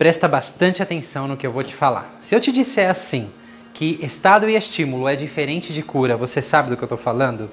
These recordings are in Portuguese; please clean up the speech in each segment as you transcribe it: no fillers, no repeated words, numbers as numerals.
Presta bastante atenção no que eu vou te falar. Se eu te disser assim, que estado e estímulo é diferente de cura, você sabe do que eu estou falando?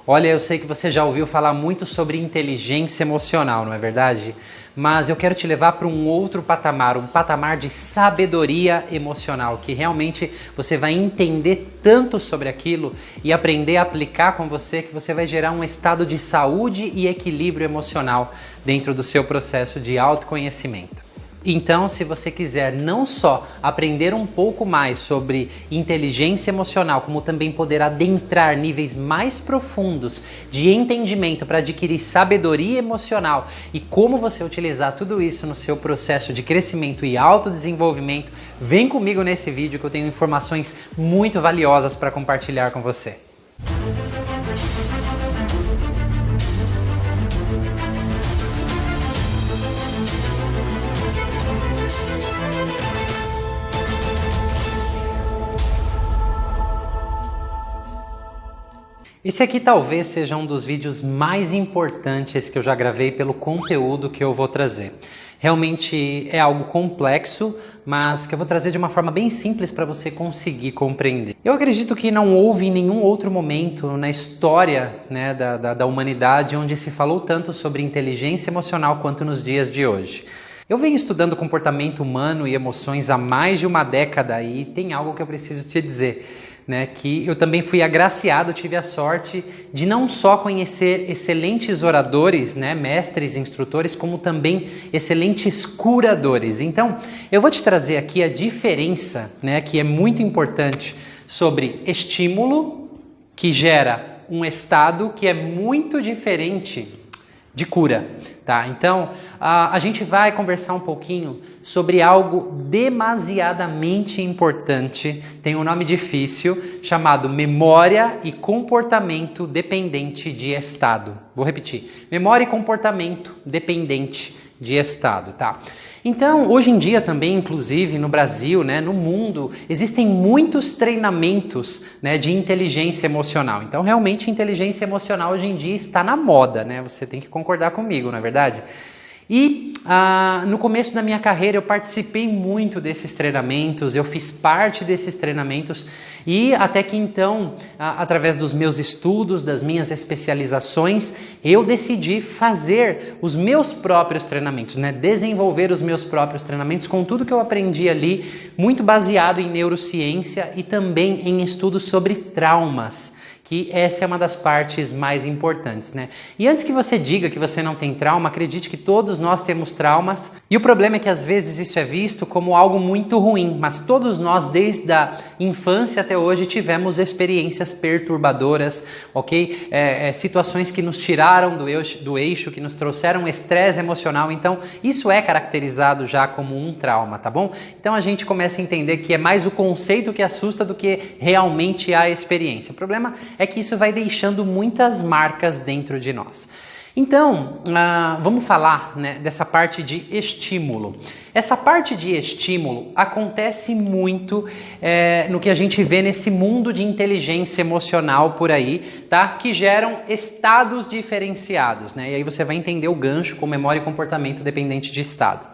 Olha, eu sei que você já ouviu falar muito sobre inteligência emocional, não é verdade? Mas eu quero te levar para um outro patamar, um patamar de sabedoria emocional, que realmente você vai entender tanto sobre aquilo e aprender a aplicar com você, que você vai gerar um estado de saúde e equilíbrio emocional dentro do seu processo de autoconhecimento. Então, se você quiser não só aprender um pouco mais sobre inteligência emocional, como também poder adentrar níveis mais profundos de entendimento para adquirir sabedoria emocional e como você utilizar tudo isso no seu processo de crescimento e autodesenvolvimento, vem comigo nesse vídeo que eu tenho informações muito valiosas para compartilhar com você. Esse aqui talvez seja um dos vídeos mais importantes que eu já gravei pelo conteúdo que eu vou trazer. Realmente é algo complexo, mas que eu vou trazer de uma forma bem simples para você conseguir compreender. Eu acredito que não houve em nenhum outro momento na história, né, da humanidade onde se falou tanto sobre inteligência emocional quanto nos dias de hoje. Eu venho estudando comportamento humano e emoções há mais de uma década e tem algo que eu preciso te dizer. Que eu também fui agraciado, tive a sorte de não só conhecer excelentes oradores, mestres, instrutores, como também excelentes curadores. Então, eu vou te trazer aqui a diferença, que é muito importante, sobre estímulo, que gera um estado que é muito diferente de cura, tá? Então, a gente vai conversar um pouquinho sobre algo demasiadamente importante, tem um nome difícil, chamado memória e comportamento dependente de estado. Vou repetir, memória e comportamento dependente de estado, tá? Então, hoje em dia também, inclusive no Brasil, no mundo, existem muitos treinamentos, de inteligência emocional. Então, realmente, inteligência emocional hoje em dia está na moda, Você tem que concordar comigo, não é verdade? E no começo da minha carreira eu participei muito desses treinamentos, eu fiz parte desses treinamentos e até que então, através dos meus estudos, das minhas especializações, eu decidi fazer os meus próprios treinamentos, desenvolver os meus próprios treinamentos com tudo que eu aprendi ali, muito baseado em neurociência e também em estudos sobre traumas, que essa é uma das partes mais importantes, E antes que você diga que você não tem trauma, acredite que todos nós temos traumas. E o problema é que às vezes isso é visto como algo muito ruim, mas todos nós, desde a infância até hoje, tivemos experiências perturbadoras, ok? Situações que nos tiraram do eixo, que nos trouxeram estresse emocional. Então, isso é caracterizado já como um trauma, tá bom? Então, a gente começa a entender que é mais o conceito que assusta do que realmente a experiência. O problema é que isso vai deixando muitas marcas dentro de nós. Então, vamos falar dessa parte de estímulo. Essa parte de estímulo acontece muito no que a gente vê nesse mundo de inteligência emocional por aí, tá? Que geram estados diferenciados, E aí você vai entender o gancho com memória e comportamento dependente de estado.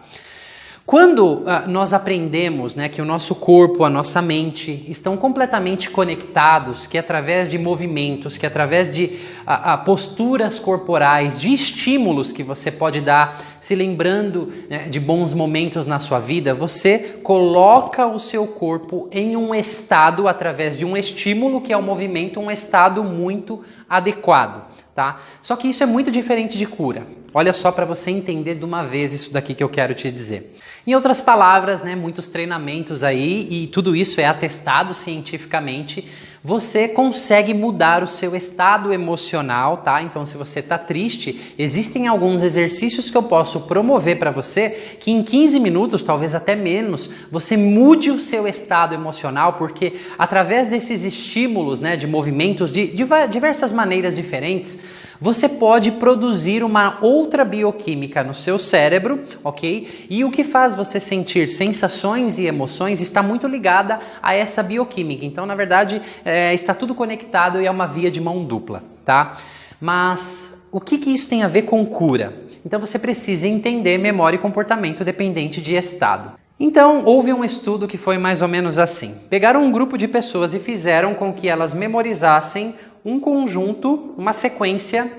Quando nós aprendemos que o nosso corpo, a nossa mente estão completamente conectados, que através de movimentos, que através de posturas corporais, de estímulos que você pode dar, se lembrando de bons momentos na sua vida, você coloca o seu corpo em um estado, através de um estímulo que é o movimento, um estado muito adequado, tá? Só que isso é muito diferente de cura. Olha só para você entender de uma vez isso daqui que eu quero te dizer. Em outras palavras, muitos treinamentos aí, e tudo isso é atestado cientificamente, você consegue mudar o seu estado emocional, tá? Então, se você está triste, existem alguns exercícios que eu posso promover para você, que em 15 minutos, talvez até menos, você mude o seu estado emocional, porque através desses estímulos, de movimentos de diversas maneiras diferentes, você pode produzir uma outra bioquímica no seu cérebro, ok? E o que faz você sentir sensações e emoções está muito ligada a essa bioquímica. Então, na verdade, está tudo conectado e é uma via de mão dupla, tá? Mas o que isso tem a ver com cura? Então você precisa entender memória e comportamento dependente de estado. Então, houve um estudo que foi mais ou menos assim. Pegaram um grupo de pessoas e fizeram com que elas memorizassem um conjunto, uma sequência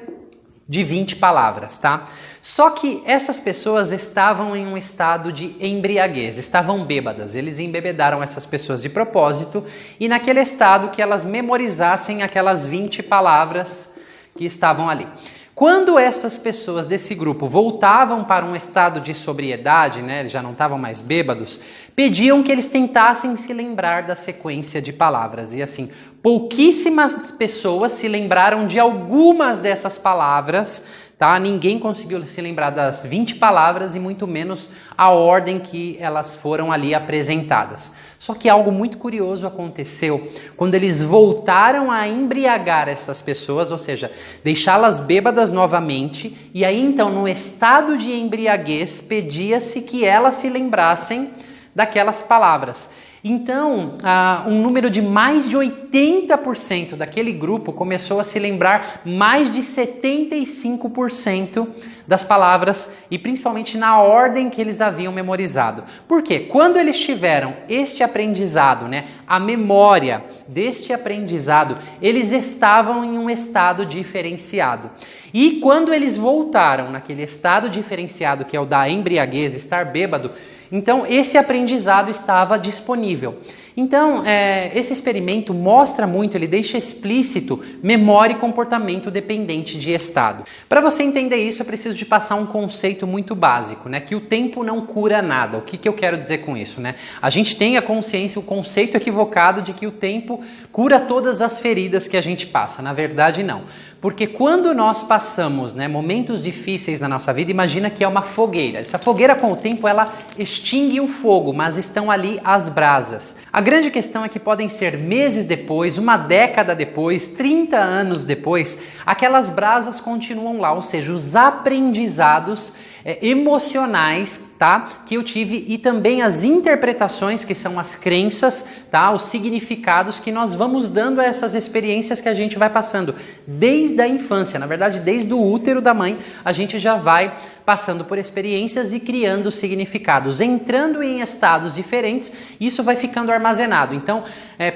de 20 palavras, tá? Só que essas pessoas estavam em um estado de embriaguez, estavam bêbadas. Eles embebedaram essas pessoas de propósito e naquele estado que elas memorizassem aquelas 20 palavras que estavam ali. Quando essas pessoas desse grupo voltavam para um estado de sobriedade, né, eles já não estavam mais bêbados, pediam que eles tentassem se lembrar da sequência de palavras. E assim, pouquíssimas pessoas se lembraram de algumas dessas palavras, tá? Ninguém conseguiu se lembrar das 20 palavras e muito menos a ordem que elas foram ali apresentadas. Só que algo muito curioso aconteceu quando eles voltaram a embriagar essas pessoas, ou seja, deixá-las bêbadas novamente, e aí então no estado de embriaguez pedia-se que elas se lembrassem daquelas palavras. Então, um número de mais de 80% daquele grupo começou a se lembrar mais de 75% das palavras e principalmente na ordem que eles haviam memorizado. Por quê? Quando eles tiveram este aprendizado, né, a memória deste aprendizado, eles estavam em um estado diferenciado. E quando eles voltaram naquele estado diferenciado, que é o da embriaguez, estar bêbado, então esse aprendizado estava disponível. Então, esse experimento mostra muito, ele deixa explícito memória e comportamento dependente de estado. Para você entender isso, eu preciso de passar um conceito muito básico, né? Que o tempo não cura nada. O que eu quero dizer com isso, né? A gente tem a consciência, o conceito equivocado de que o tempo cura todas as feridas que a gente passa. Na verdade, não. Porque quando nós passamos, né, momentos difíceis na nossa vida, imagina que é uma fogueira. Essa fogueira, com o tempo, ela extingue o fogo, mas estão ali as brasas. A grande questão é que podem ser meses depois, uma década depois, 30 anos depois, aquelas brasas continuam lá, ou seja, os aprendizados emocionais, tá, que eu tive e também as interpretações, que são as crenças, tá, os significados que nós vamos dando a essas experiências que a gente vai passando desde a infância. Na verdade, desde o útero da mãe, a gente já vai passando por experiências e criando significados, entrando em estados diferentes, isso vai ficando armazenado. Então,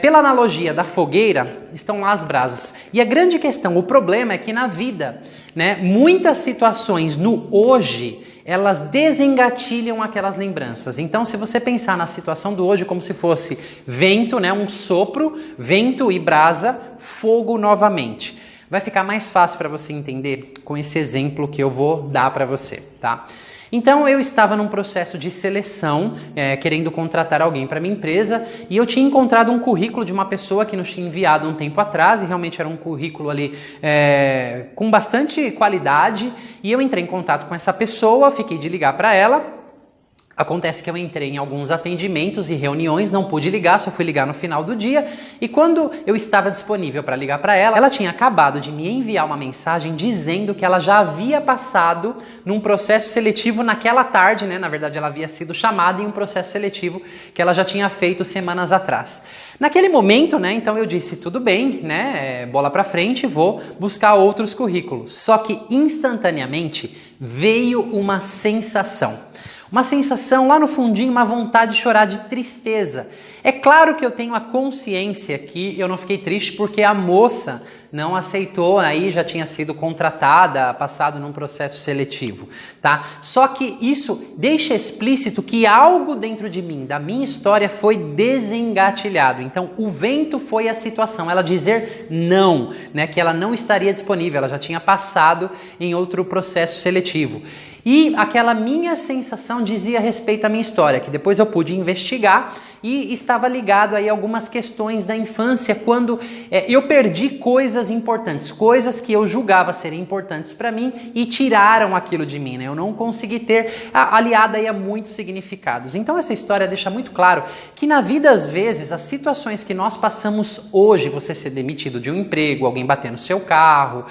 pela analogia da fogueira, estão lá as brasas. E a grande questão, o problema é que na vida, né, muitas situações no hoje, elas desengatilham aquelas lembranças. Então, se você pensar na situação do hoje como se fosse vento, né, um sopro, vento e brasa, fogo novamente. Vai ficar mais fácil para você entender com esse exemplo que eu vou dar para você, tá? Então eu estava num processo de seleção, querendo contratar alguém para minha empresa, e eu tinha encontrado um currículo de uma pessoa que nos tinha enviado um tempo atrás, e realmente era um currículo ali com bastante qualidade, e eu entrei em contato com essa pessoa, fiquei de ligar para ela. Acontece que eu entrei em alguns atendimentos e reuniões, não pude ligar, só fui ligar no final do dia, e quando eu estava disponível para ligar para ela, ela tinha acabado de me enviar uma mensagem dizendo que ela já havia passado num processo seletivo naquela tarde, né? Na verdade, ela havia sido chamada em um processo seletivo que ela já tinha feito semanas atrás. Naquele momento, né, então eu disse, tudo bem, né, bola para frente, vou buscar outros currículos. Só que instantaneamente veio uma sensação. Uma sensação lá no fundinho, uma vontade de chorar, de tristeza. É claro que eu tenho a consciência que eu não fiquei triste porque a moça não aceitou, aí já tinha sido contratada, passado num processo seletivo, tá? Só que isso deixa explícito que algo dentro de mim, da minha história, foi desengatilhado. Então, o vento foi a situação, ela dizer não, né? Que ela não estaria disponível, ela já tinha passado em outro processo seletivo. E aquela minha sensação dizia respeito à minha história, que depois eu pude investigar e estava ligado aí a algumas questões da infância, quando eu perdi coisas importantes, coisas que eu julgava serem importantes para mim e tiraram aquilo de mim, né? Eu não consegui ter, aliada aí a muitos significados. Então essa história deixa muito claro que na vida, às vezes, as situações que nós passamos hoje, você ser demitido de um emprego, alguém bater no seu carro,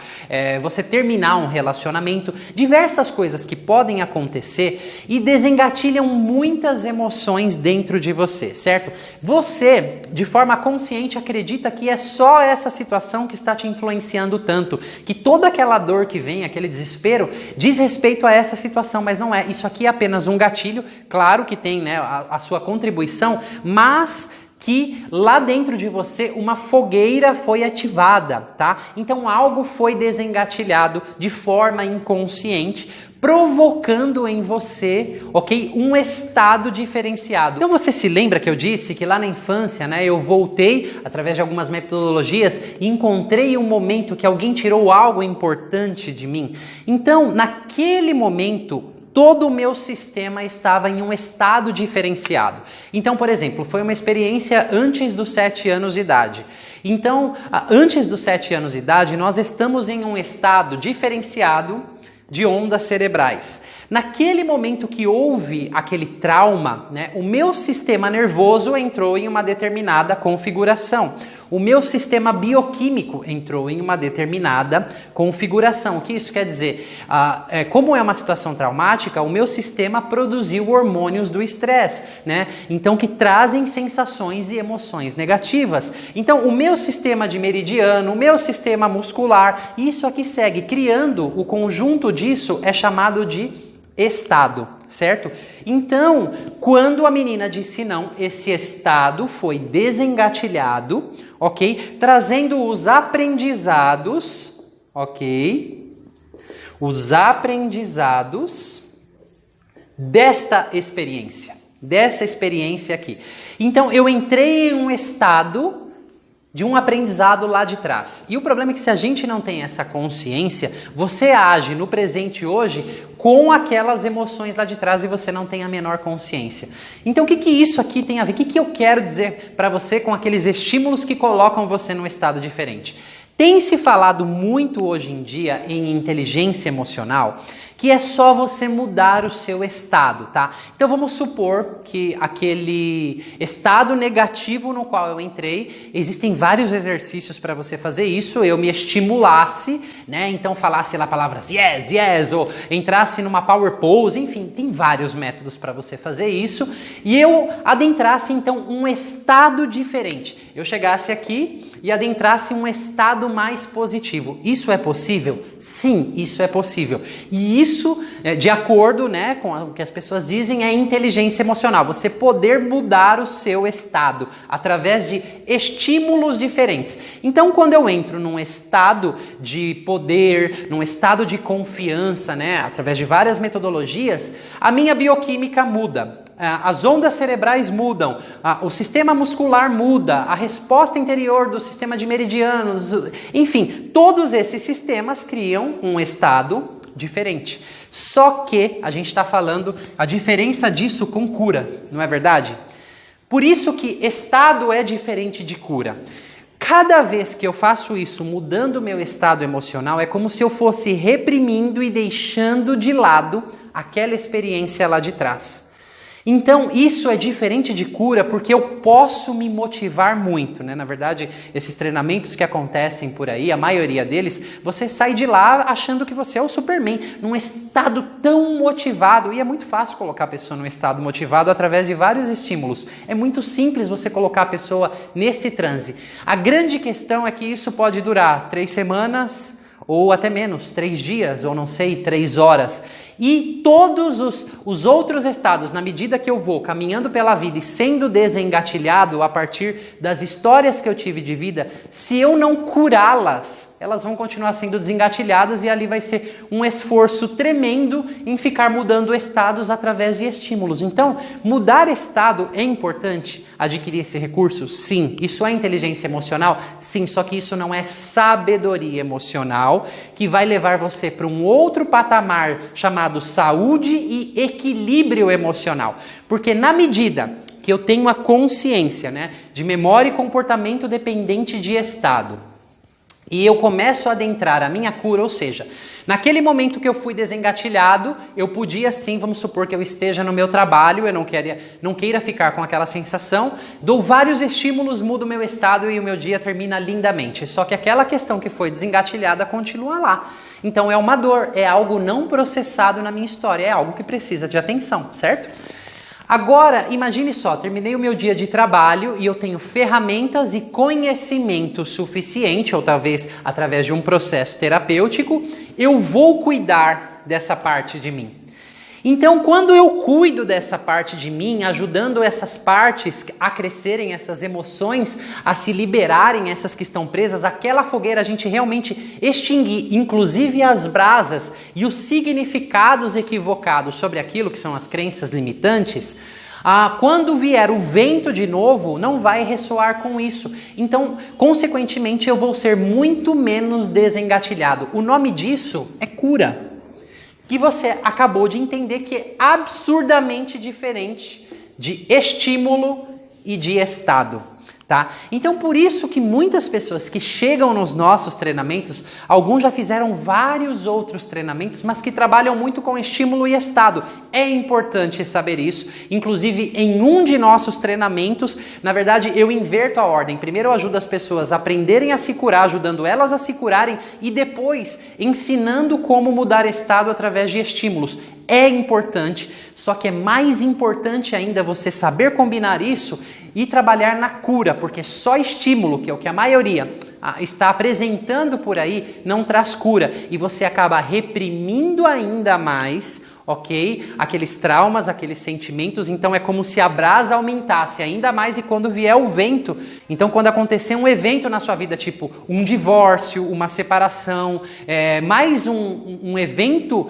você terminar um relacionamento, diversas coisas que podem acontecer e desengatilham muitas emoções dentro de você, certo? Você, de forma consciente, acredita que é só essa situação que está te influenciando tanto, que toda aquela dor que vem, aquele desespero, diz respeito a essa situação, mas não é. Isso aqui é apenas um gatilho, claro que tem, né, a sua contribuição, mas que lá dentro de você uma fogueira foi ativada, tá? Então algo foi desengatilhado de forma inconsciente, provocando em você, ok, um estado diferenciado. Então você se lembra que eu disse que lá na infância, né, eu voltei através de algumas metodologias e encontrei um momento que alguém tirou algo importante de mim? Então, naquele momento, todo o meu sistema estava em um estado diferenciado. Então, por exemplo, foi uma experiência antes dos 7 anos de idade. Então, antes dos 7 anos de idade, nós estamos em um estado diferenciado de ondas cerebrais. Naquele momento que houve aquele trauma, né, o meu sistema nervoso entrou em uma determinada configuração. O meu sistema bioquímico entrou em uma determinada configuração. O que isso quer dizer? Como é uma situação traumática, o meu sistema produziu hormônios do estresse, né? Então, que trazem sensações e emoções negativas. Então, o meu sistema de meridiano, o meu sistema muscular, isso aqui segue criando o conjunto disso é chamado de estado, certo? Então, quando a menina disse não, esse estado foi desengatilhado, ok? Trazendo os aprendizados, ok? Os aprendizados dessa experiência aqui. Então, eu entrei em um estado de um aprendizado lá de trás. E o problema é que se a gente não tem essa consciência, você age no presente hoje com aquelas emoções lá de trás e você não tem a menor consciência. Então o que isso aqui tem a ver? O que eu quero dizer para você com aqueles estímulos que colocam você num estado diferente? Tem se falado muito hoje em dia em inteligência emocional, que é só você mudar o seu estado, tá? Então vamos supor que aquele estado negativo no qual eu entrei, existem vários exercícios para você fazer isso, eu me estimulasse, né? Então falasse lá palavras yes, yes, ou entrasse numa power pose, enfim, tem vários métodos para você fazer isso, e eu adentrasse então um estado diferente. Eu chegasse aqui e adentrasse um estado mais positivo. Isso é possível? Sim, isso é possível. E isso, de acordo, né, com o que as pessoas dizem, é inteligência emocional. Você poder mudar o seu estado através de estímulos diferentes. Então, quando eu entro num estado de poder, num estado de confiança, né, através de várias metodologias, a minha bioquímica muda. As ondas cerebrais mudam, o sistema muscular muda, a resposta interior do sistema de meridianos, enfim, todos esses sistemas criam um estado diferente. Só que a gente está falando a diferença disso com cura, não é verdade? Por isso que estado é diferente de cura. Cada vez que eu faço isso, mudando o meu estado emocional, é como se eu fosse reprimindo e deixando de lado aquela experiência lá de trás. Então, isso é diferente de cura porque eu posso me motivar muito, né? Na verdade, esses treinamentos que acontecem por aí, a maioria deles, você sai de lá achando que você é o Superman, num estado tão motivado. E é muito fácil colocar a pessoa num estado motivado através de vários estímulos. É muito simples você colocar a pessoa nesse transe. A grande questão é que isso pode durar 3 semanas... ou até menos, 3 dias, ou não sei, 3 horas. E todos os outros estados, na medida que eu vou caminhando pela vida e sendo desengatilhado a partir das histórias que eu tive de vida, se eu não curá-las, elas vão continuar sendo desengatilhadas e ali vai ser um esforço tremendo em ficar mudando estados através de estímulos. Então, mudar estado é importante? Adquirir esse recurso? Sim. Isso é inteligência emocional? Sim, só que isso não é sabedoria emocional que vai levar você para um outro patamar chamado saúde e equilíbrio emocional. Porque na medida que eu tenho a consciência, né, de memória e comportamento dependente de estado, e eu começo a adentrar a minha cura, ou seja, naquele momento que eu fui desengatilhado, eu podia sim, vamos supor que eu esteja no meu trabalho, eu não queira ficar com aquela sensação, dou vários estímulos, mudo o meu estado e o meu dia termina lindamente. Só que aquela questão que foi desengatilhada continua lá. Então é uma dor, é algo não processado na minha história, é algo que precisa de atenção, certo? Agora, imagine só, terminei o meu dia de trabalho e eu tenho ferramentas e conhecimento suficiente, ou talvez através de um processo terapêutico, eu vou cuidar dessa parte de mim. Então, quando eu cuido dessa parte de mim, ajudando essas partes a crescerem, essas emoções a se liberarem, essas que estão presas, aquela fogueira a gente realmente extinguir, inclusive as brasas e os significados equivocados sobre aquilo que são as crenças limitantes, quando vier o vento de novo, não vai ressoar com isso. Então, consequentemente, eu vou ser muito menos desengatilhado. O nome disso é cura. Que você acabou de entender que é absurdamente diferente de estímulo e de estado, tá? Então, por isso que muitas pessoas que chegam nos nossos treinamentos, alguns já fizeram vários outros treinamentos, mas que trabalham muito com estímulo e estado. É importante saber isso. Inclusive, em um de nossos treinamentos, na verdade, eu inverto a ordem. Primeiro eu ajudo as pessoas a aprenderem a se curar, ajudando elas a se curarem, e depois ensinando como mudar estado através de estímulos. É importante, só que é mais importante ainda você saber combinar isso e trabalhar na cura, porque só estímulo, que é o que a maioria está apresentando por aí, não traz cura. E você acaba reprimindo ainda mais, ok? Aqueles traumas, aqueles sentimentos. Então é como se a brasa aumentasse ainda mais, e quando vier o vento, então quando acontecer um evento na sua vida, tipo um divórcio, uma separação, mais um evento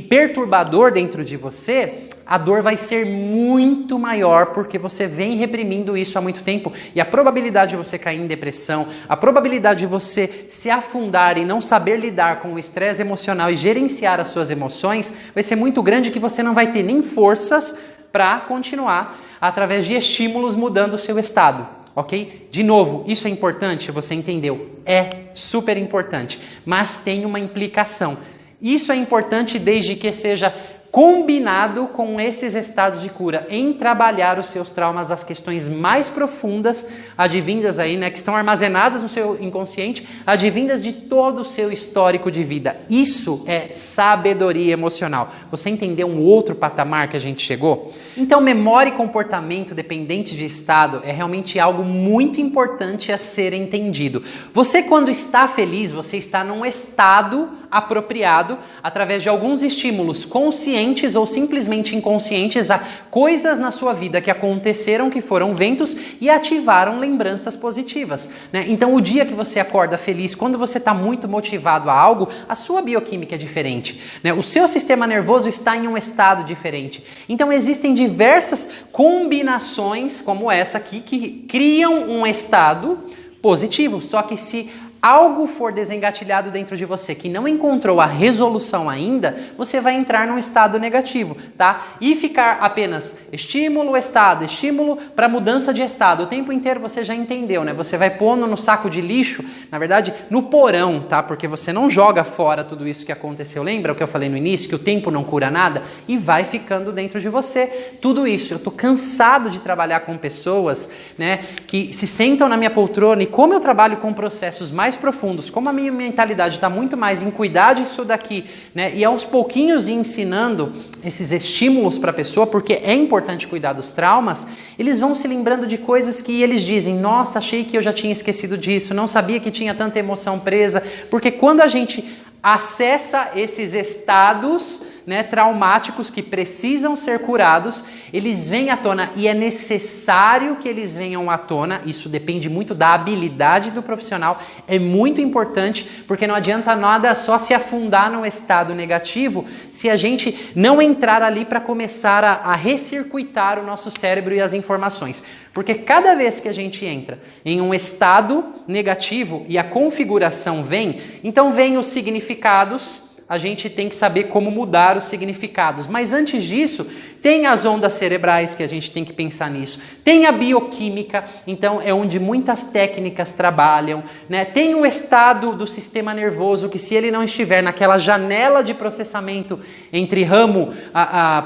perturbador dentro de você, a dor vai ser muito maior, porque você vem reprimindo isso há muito tempo, e a probabilidade de você cair em depressão, a probabilidade de você se afundar e não saber lidar com o estresse emocional e gerenciar as suas emoções vai ser muito grande, que você não vai ter nem forças para continuar através de estímulos mudando o seu estado, ok? De novo, isso é importante, você entendeu? É super importante, mas tem uma implicação. Isso é importante desde que seja combinado com esses estados de cura, em trabalhar os seus traumas, as questões mais profundas, advindas aí, né, que estão armazenadas no seu inconsciente, advindas de todo o seu histórico de vida. Isso é sabedoria emocional. Você entendeu um outro patamar que a gente chegou? Então, memória e comportamento dependente de estado é realmente algo muito importante a ser entendido. Você, quando está feliz, você está num estado apropriado através de alguns estímulos conscientes ou simplesmente inconscientes a coisas na sua vida que aconteceram, que foram ventos e ativaram lembranças positivas, né? Então, o dia que você acorda feliz, quando você está muito motivado a algo, a sua bioquímica é diferente, né? O seu sistema nervoso está em um estado diferente. Então, existem diversas combinações como essa aqui que criam um estado positivo, só que se algo for desengatilhado dentro de você que não encontrou a resolução ainda, você vai entrar num estado negativo, tá? E ficar apenas estímulo, estado, estímulo para mudança de estado. O tempo inteiro você já entendeu, né? Você vai pondo no saco de lixo, na verdade, no porão, tá? Porque você não joga fora tudo isso que aconteceu. Lembra o que eu falei no início? Que o tempo não cura nada? E vai ficando dentro de você tudo isso. Eu tô cansado de trabalhar com pessoas, né, que se sentam na minha poltrona, e como eu trabalho com processos mais profundos, como a minha mentalidade está muito mais em cuidar disso daqui, né, e aos pouquinhos ensinando esses estímulos para a pessoa, porque é importante cuidar dos traumas, eles vão se lembrando de coisas que eles dizem: nossa, achei que eu já tinha esquecido disso, não sabia que tinha tanta emoção presa, porque quando a gente acessa esses estados, né, traumáticos que precisam ser curados, eles vêm à tona, e é necessário que eles venham à tona. Isso depende muito da habilidade do profissional, é muito importante, porque não adianta nada só se afundar no estado negativo se a gente não entrar ali para começar a recircuitar o nosso cérebro e as informações. Porque cada vez que a gente entra em um estado negativo e a configuração vem, então vem os significados. A gente tem que saber como mudar os significados. Mas antes disso, tem as ondas cerebrais, que a gente tem que pensar nisso. Tem a bioquímica, então é onde muitas técnicas trabalham, né? Tem o estado do sistema nervoso, que se ele não estiver naquela janela de processamento entre ramo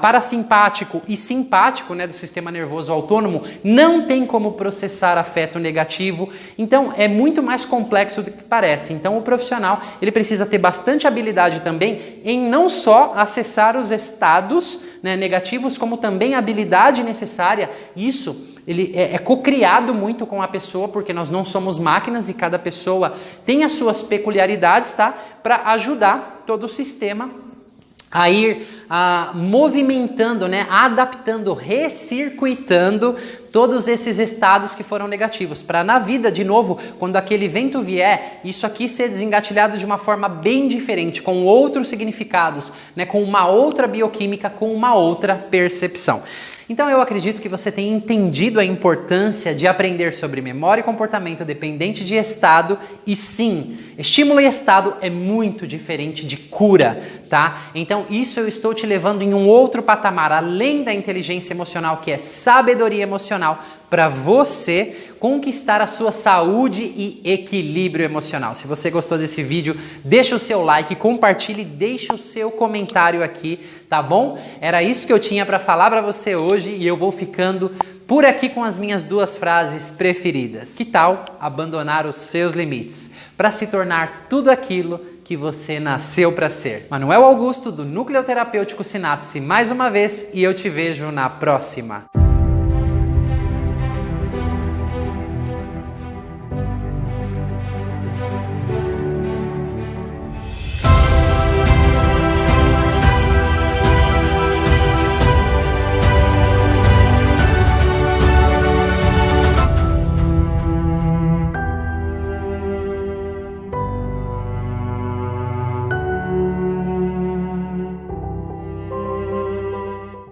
parasimpático e simpático, né, do sistema nervoso autônomo, não tem como processar afeto negativo. Então é muito mais complexo do que parece. Então o profissional, ele precisa ter bastante habilidade também em não só acessar os estados, né, negativos, negativos, como também a habilidade necessária. Isso ele é co-criado muito com a pessoa, porque nós não somos máquinas e cada pessoa tem as suas peculiaridades, tá? Para ajudar todo o sistema a ir movimentando, né? Adaptando, recircuitando todos esses estados que foram negativos, para na vida, de novo, quando aquele evento vier, isso aqui ser desengatilhado de uma forma bem diferente, com outros significados, né? Com uma outra bioquímica, com uma outra percepção. Então eu acredito que você tenha entendido a importância de aprender sobre memória e comportamento dependente de estado, e sim, estímulo e estado é muito diferente de cura, tá? Então isso eu estou te levando em um outro patamar, além da inteligência emocional, que é sabedoria emocional, para você conquistar a sua saúde e equilíbrio emocional. Se você gostou desse vídeo, deixa o seu like, compartilhe, deixa o seu comentário aqui, tá bom? Era isso que eu tinha para falar para você hoje e eu vou ficando por aqui com as minhas 2 frases preferidas. Que tal abandonar os seus limites para se tornar tudo aquilo que você nasceu para ser? Manuel Augusto, do Núcleo Terapêutico Sinapse, mais uma vez, e eu te vejo na próxima.